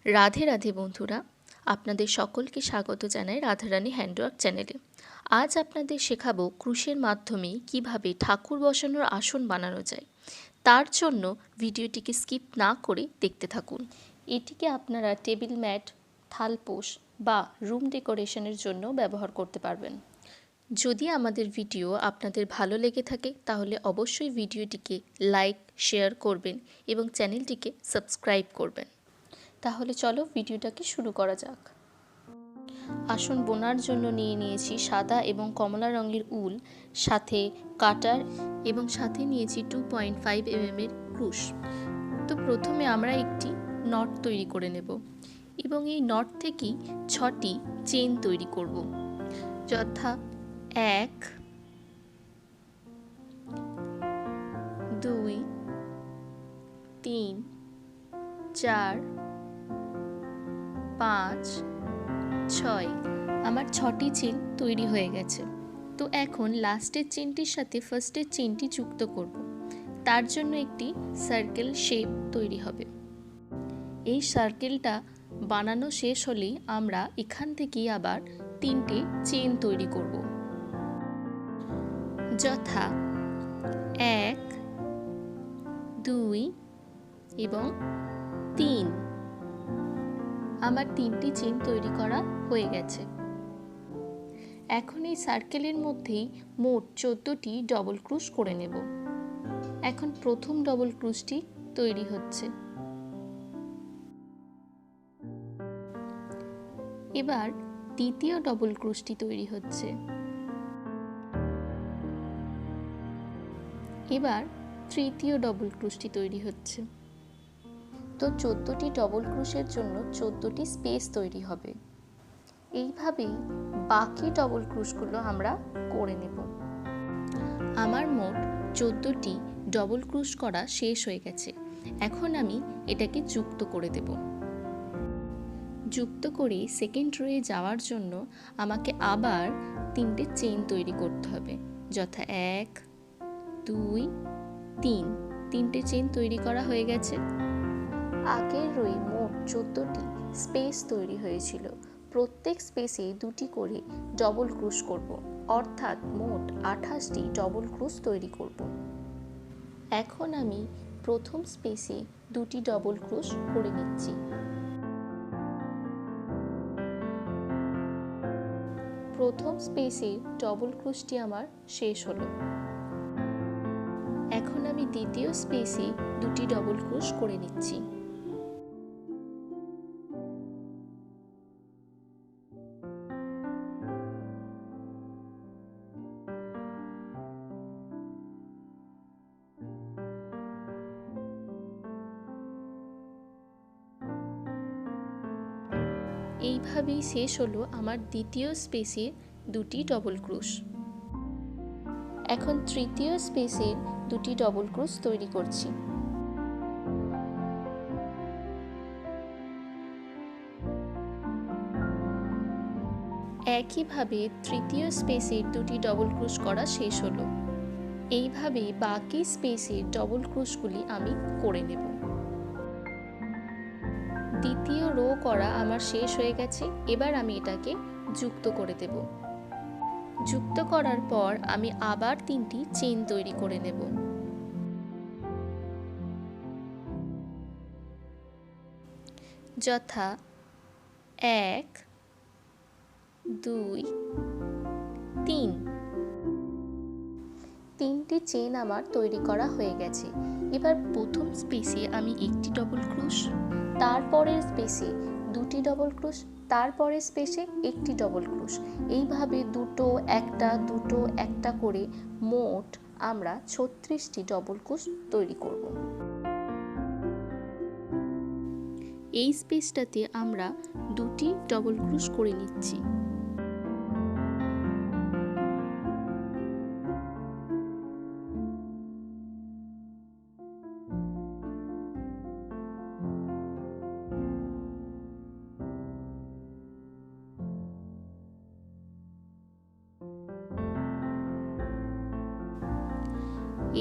রাধে রাধে বন্ধুরা, আপনাদের সকলকে স্বাগত জানাই রাধারানী হ্যান্ডওয়ার্ক চ্যানেলে। আজ আপনাদের শেখাবো ক্রুশের মাধ্যমে কিভাবে ঠাকুর বসানোর আসন বানানো যায়। তার জন্য ভিডিওটিকে স্কিপ না করে দেখতে থাকুন। এটিকে আপনারা টেবিল ম্যাট, থালপোশ বা রুম ডেকোরেশনের জন্য ব্যবহার করতে পারবেন। যদি আমাদের ভিডিও আপনাদের ভালো লেগে থাকে তাহলে অবশ্যই ভিডিওটিকে লাইক, শেয়ার করবেন এবং চ্যানেলটিকে সাবস্ক্রাইব করবেন। তাহলে চলো ভিডিওটাকে শুরু করা যাক। আসন বোনার জন্য নিয়ে নিয়েছি সাদা এবং কমলা রঙের উল, সাথে কাটার এবং সাথে নিয়েছি 2.5 mm এর ক্রুশ। তো প্রথমে আমরা একটি নট তৈরি করে নেব এবং এই নট থেকেই 6টি চেন তৈরি করব, যথা 1 2 3 4 5 6। আমার 6টি চেন তৈরি হয়ে গেছে। তো এখন লাস্টের চেনটির সাথে ফার্স্টের চেনটি যুক্ত করব। তার জন্য একটি সার্কেল শেপ তৈরি হবে। এই সার্কেলটা বানানো শেষ হলেই আমরা এখান থেকেই আবার 3টে চেন তৈরি করব, যথা 1 2 এবং 3। আমার 3টি চেন তৈরি করা হয়ে গেছে। এখন এই সার্কেলের মধ্যেই মোট 14টি ডবল ক্রুশ করে নেব। এখন প্রথম ডবল ক্রুশটি তৈরি হচ্ছে। এবার দ্বিতীয় ডবল ক্রুশটি তৈরি হচ্ছে। এবার তৃতীয় ডবল ক্রুশটি তৈরি হচ্ছে। তো 14টি ডবল ক্রুশের জন্য 14টি স্পেস তৈরি হবে। এইভাবেই বাকি ডবল ক্রুশগুলো আমরা করে নেব। আমার মোট 14টি ডবল ক্রুশ করা শেষ হয়ে গেছে। এখন আমি এটাকে যুক্ত করে দেব। যুক্ত করে সেকেন্ড রোয়ে যাওয়ার জন্য আমাকে আবার 3টে চেইন তৈরি করতে হবে, যথা 1 2 3। 3টে চেইন তৈরি করা হয়ে গেছে। আগের রোয়ে মোট 14টি স্পেস তৈরি হয়েছিল। প্রত্যেক স্পেসে 2টি করে ডবল ক্রুশ করব, অর্থাৎ মোট 28টি ডবল ক্রুশ তৈরি করব। এখন আমি প্রথম স্পেসে 2টি ডবল ক্রুশ করে নিচ্ছি। প্রথম স্পেসে ডবল ক্রুশটি আমার শেষ হলো। এখন আমি দ্বিতীয় স্পেসে 2টি ডবল ক্রুশ করে নিচ্ছি। এইভাবেই শেষ হলো আমার দ্বিতীয় স্পেসে 2টি ডবল ক্রুশ। এখন তৃতীয় স্পেসের 2টি ডবল ক্রুশ তৈরি করছি। একইভাবে তৃতীয় স্পেসের 2টি ডবল ক্রুশ করা শেষ হলো। এইভাবে বাকি স্পেসের ডবল ক্রুশগুলি আমি করে নেব। দ্বিতীয় রো করা আমার শেষ হয়ে গেছে। এবার আমি এটাকে যুক্ত করে দেব। যুক্ত করার পর আমি আবার 3টি চেইন তৈরি করে নেব, যথা 1 2 3। 3টি চেইন আমার তৈরি করা হয়ে গেছে। এবার প্রথম স্পেসে আমি একটি ডবল ক্রুশ, তারপরের স্পেসে 2টি ডবল ক্রুশ, তারপরের স্পেসে একটি ডবল ক্রুশ, এইভাবে 2টো 1টা 2টো 1টা করে মোট আমরা 36টি ডবল ক্রুশ তৈরি করব। এই স্পেসটাতে আমরা 2টি ডবল ক্রুশ করে নিচ্ছি।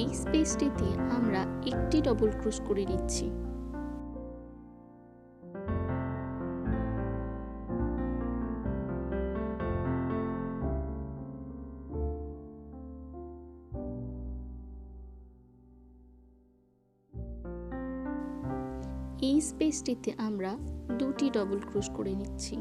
এই স্পেসটিতে আমরা একটি ডবল ক্রোশ করে নিচ্ছি। এই স্পেসটিতে আমরা দুটি ডবল ক্রোশ করে নিচ্ছি।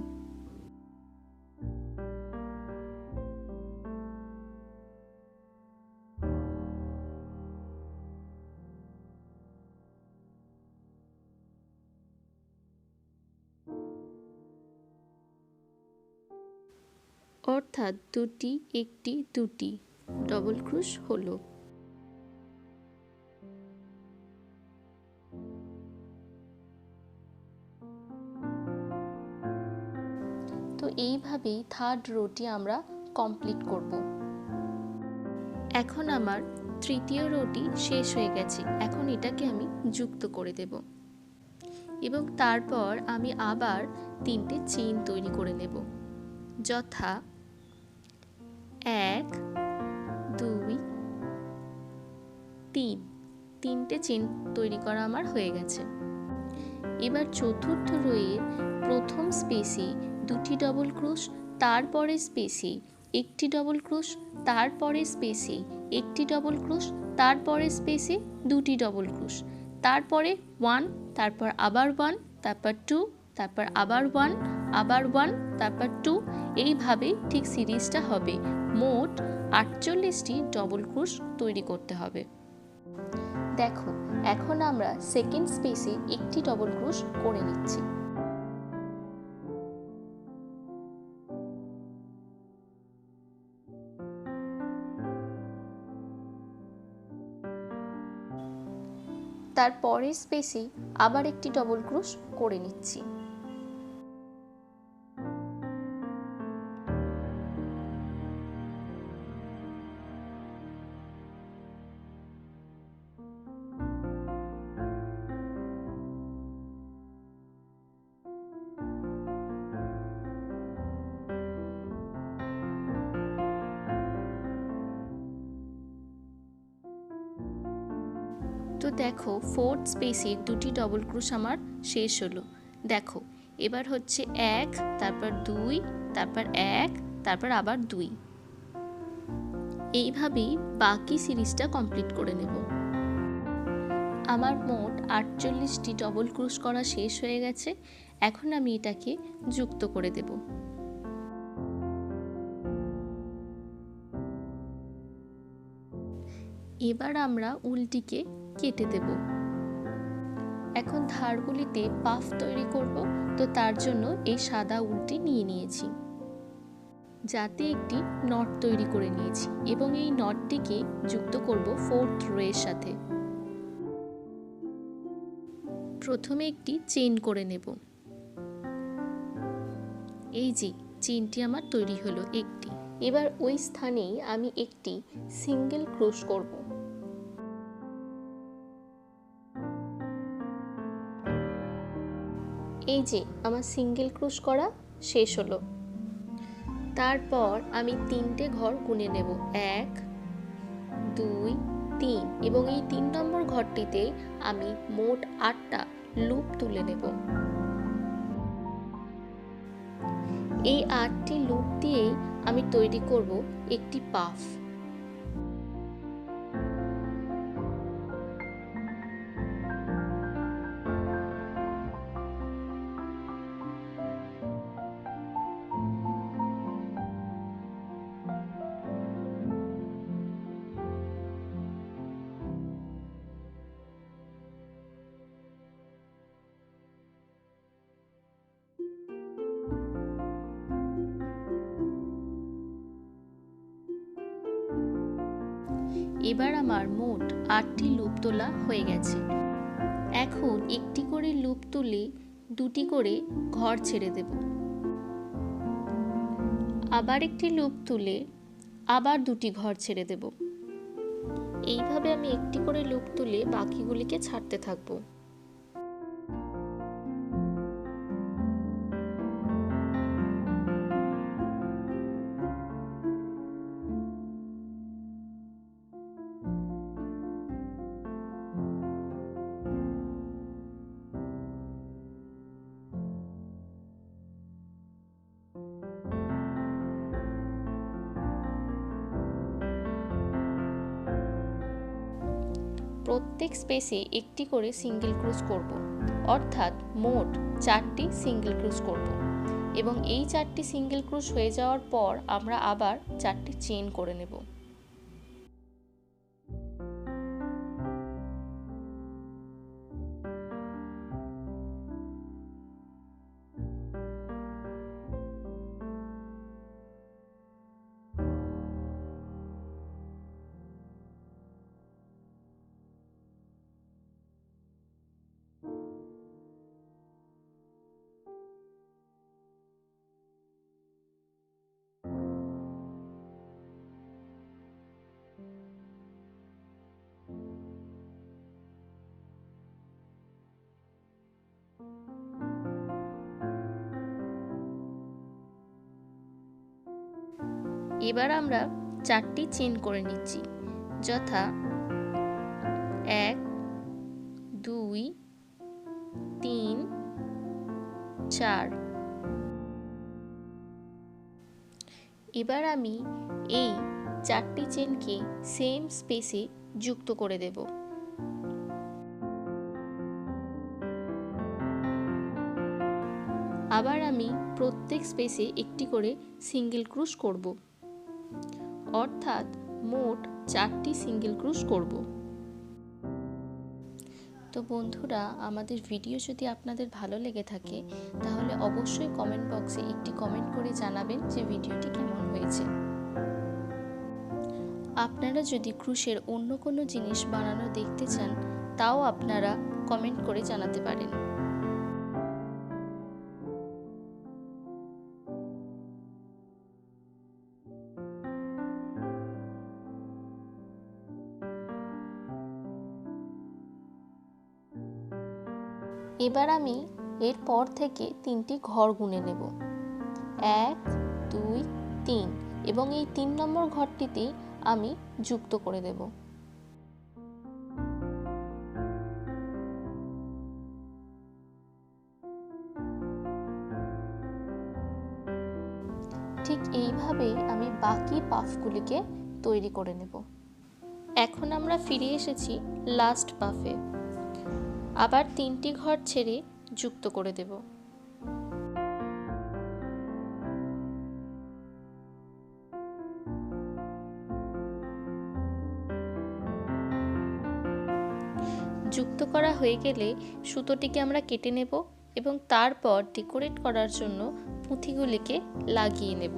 অর্থাৎ দুটি একটি দুটি ডবল ক্রোশ হলো। তো এইভাবেই থার্ড রোটি আমরা কমপ্লিট করব। এখন আমার তৃতীয় রোটি শেষ হয়ে গেছে। এখন এটাকে আমি যুক্ত করে দেব এবং তারপর আমি আবার তিনটে চেইন তৈরি করে নেব, যথা 1 2 3। তিনটে চেইন তৈরি করা আমার হয়ে গেছে। এবার চতুর্থ রোয়ের প্রথম স্পেসে দুটি ডবল ক্রোশ, তারপরে স্পেসে একটি ডবল ক্রোশ, তারপরে স্পেসে একটি ডবল ক্রোশ, তারপরে স্পেসে দুটি ডবল ক্রোশ, তারপরে 1, তারপর আবার 1, তারপর 2, তারপর আবার 1, আবার 1, তারপর 2। এইভাবে ঠিক সিরিজটা হবে। মোট 48টি ডবল ক্রোশ তৈরি করতে হবে। দেখো, এখন আমরা সেকেন্ড স্পেসে একটি ডবল ক্রোশ করে নিচ্ছি। তারপরের স্পেসে আবার একটি ডবল ক্রোশ করে নিচ্ছি। তো দেখো, ফোর্থ স্পেসে দুটি ডবল ক্রোশ আমার শেষ হলো। দেখো, এবার হচ্ছে 1, তারপর 2, তারপর 1, তারপর আবার 2। এইভাবেই বাকি সিরিজটা কমপ্লিট করে নেব। আমার মোট 48টি ডবল ক্রোশ করা শেষ হয়ে গেছে। এখন আমি এটাকে যুক্ত করে দেব। এবার আমরা উলটিকে কেটে দেব। এখন ধারগুলিতে পাফ তৈরি করব। তো তার জন্য এই সাদা উলটি নিয়ে নিয়েছি, যাতে একটি নট তৈরি করে নিয়েছি এবং এই নটটিকে যুক্ত করব ফোর্থ রোয়ের সাথে। প্রথমে একটি চেইন করে নেব। এই যে চেইনটি আমার তৈরি হলো একটি। এবার ওই স্থানেই আমি একটি সিঙ্গেল ক্রোশ করব। এই যে আমার সিঙ্গেল ক্রোশ করা শেষ হলো। তারপর আমি তিনটে ঘর গুনে নেব, 1 2 3, এবং এই 3 নম্বর ঘরটিতে আমি মোট 8টা লুপ তুলে নেব। এই 8টি লুপ দিয়েই আমি তৈরি করব একটি পাফ। এবার আমার মোট 8টি লুপ তোলা হয়ে গেছে। এখন একটি করে লুপ তুলে দুটি করে ঘর ছেড়ে দেব। আবার একটি লুপ তুলে আবার দুটি ঘর ছেড়ে দেব। এইভাবে আমি একটি করে লুপ তুলে বাকিগুলিকে ছাড়তে থাকবো। প্রত্যেক স্পেসে একটি করে সিঙ্গেল ক্রোশ করব, অর্থাৎ মোট 4টি সিঙ্গেল ক্রোশ করব এবং এই 4টি সিঙ্গেল ক্রোশ হয়ে যাওয়ার পর আমরা আবার 4টি চেইন করে নেব। এবার আমরা 4টি চেইন করে নিচ্ছি, যথা 1 2 3 4। এবার আমি এই 4টি চেইনকে সেম স্পেসে যুক্ত করে দেব। আবার আমি প্রত্যেক স্পেসে একটি করে সিঙ্গেল ক্রোশ করব, অর্থাৎ মোট 4টি সিঙ্গেল ক্রোশ করব। তো বন্ধুরা, আমাদের ভিডিও যদি আপনাদের ভালো লেগে থাকে তাহলে অবশ্যই কমেন্ট বক্সে একটি কমেন্ট করে জানাবেন যে ভিডিওটি কেমন হয়েছে। আপনারা যদি ক্রোশের অন্য কোনো জিনিস বানানো দেখতে চান তাও আপনারা কমেন্ট করে জানাতে পারেন। এবার আমি এরপর থেকে 3টি ঘর গুনে নেব, 1 2 3, এবং এই 3 নম্বর ঘরটিতেই আমি যুক্ত করে দেব। ঠিক এইভাবে আমি বাকি পাফগুলিকে তৈরি করে নেব। এখন আমরা ফিরে এসেছি লাস্ট পাফে। আবার 3টি ঘর ছেড়ে যুক্ত করে দেব। যুক্ত করা হয়ে গেলে সুতোটিকে আমরা কেটে নেব এবং তারপর ডেকোরেট করার জন্য পুঁথিগুলিকে লাগিয়ে নেব।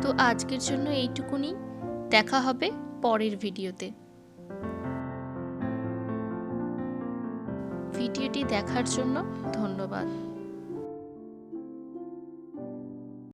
তো আজকের জন্য এইটুকুনি, দেখা হবে পরের ভিডিওতে। ভিডিওটি দেখার জন্য ধন্যবাদ।